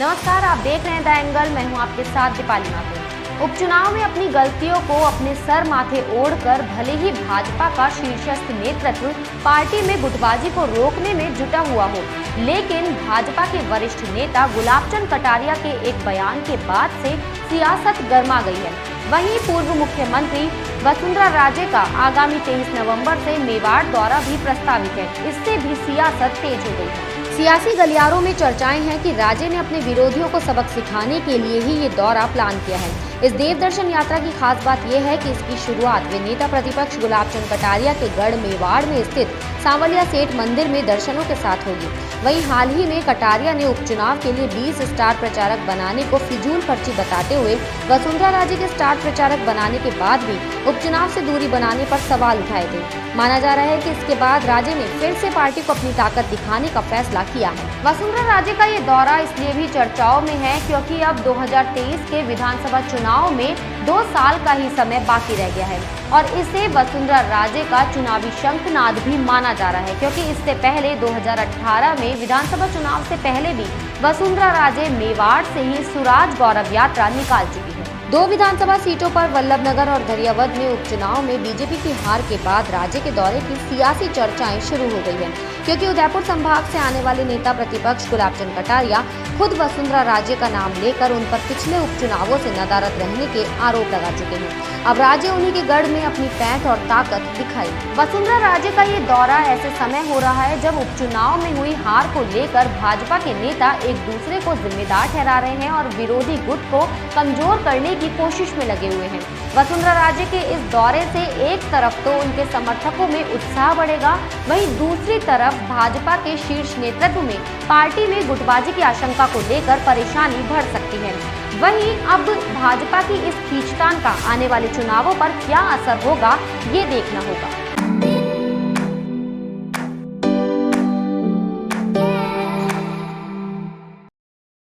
नमस्कार, आप देख रहे हैं द एंगल। मैं हूं आपके साथ दीपाली माथुर। उपचुनाव में अपनी गलतियों को अपने सर माथे ओढ़कर भले ही भाजपा का शीर्षस्थ नेतृत्व पार्टी में गुटबाजी को रोकने में जुटा हुआ हो, लेकिन भाजपा के वरिष्ठ नेता गुलाब चंद कटारिया के एक बयान के बाद से सियासत गर्मा गई है। वहीं पूर्व मुख्यमंत्री वसुंधरा राजे का आगामी 23 नवंबर से मेवाड़ दौरा भी प्रस्तावित है। इससे भी सियासत तेज हो गई है। सियासी गलियारों में चर्चाएं हैं कि राजे ने अपने विरोधियों को सबक सिखाने के लिए ही ये दौरा प्लान किया है। इस देवदर्शन यात्रा की खास बात यह है कि इसकी शुरुआत वे नेता प्रतिपक्ष गुलाब चंद कटारिया के गढ़ मेवाड़ में स्थित सांवलिया सेठ मंदिर में दर्शनों के साथ होगी। वहीं हाल ही में कटारिया ने उपचुनाव के लिए 20 स्टार प्रचारक बनाने को फिजूल खर्ची बताते हुए वसुंधरा राजे के स्टार प्रचारक बनाने के बाद भी उपचुनाव से दूरी बनाने पर सवाल उठाए थे। माना जा रहा है कि इसके बाद राजे ने फिर से पार्टी को अपनी ताकत दिखाने का फैसला किया है। वसुंधरा राजे का ये दौरा इसलिए भी चर्चाओं में है क्योंकि अब 2023 के विधानसभा चुनाव में 2 साल का ही समय बाकी रह गया है और इसे वसुंधरा राजे का चुनावी शंखनाद भी माना जा रहा है, क्योंकि इससे पहले 2018 में विधानसभा चुनाव से पहले भी वसुंधरा राजे मेवाड़ से ही सुराज गौरव यात्रा निकाल चुकी है। 2 विधानसभा सीटों पर वल्लभनगर और धरियावद में उपचुनाव में बीजेपी की हार के बाद राज्य के दौरे की सियासी चर्चाएं शुरू हो गई हैं, क्योंकि उदयपुर संभाग से आने वाले नेता प्रतिपक्ष गुलाब चंद कटारिया खुद वसुंधरा राजे का नाम लेकर उन पर पिछले उपचुनावों से नदारद रहने के आरोप लगा चुके हैं। अब राजे उन्हीं के गढ़ में अपनी पैठ और ताकत दिखाई। वसुंधरा राजे का ये दौरा ऐसे समय हो रहा है जब उपचुनाव में हुई हार को लेकर भाजपा के नेता एक दूसरे को जिम्मेदार ठहरा रहे हैं और विरोधी गुट को कमजोर करने की कोशिश में लगे हुए हैं। वसुंधरा राजे के इस दौरे से एक तरफ तो उनके समर्थकों में उत्साह बढ़ेगा, वहीं दूसरी तरफ भाजपा के शीर्ष नेतृत्व में पार्टी में गुटबाजी की आशंका को लेकर परेशानी बढ़ सकती है। वहीं अब भाजपा की इस खींचतान का आने वाले चुनावों पर क्या असर होगा, ये देखना होगा।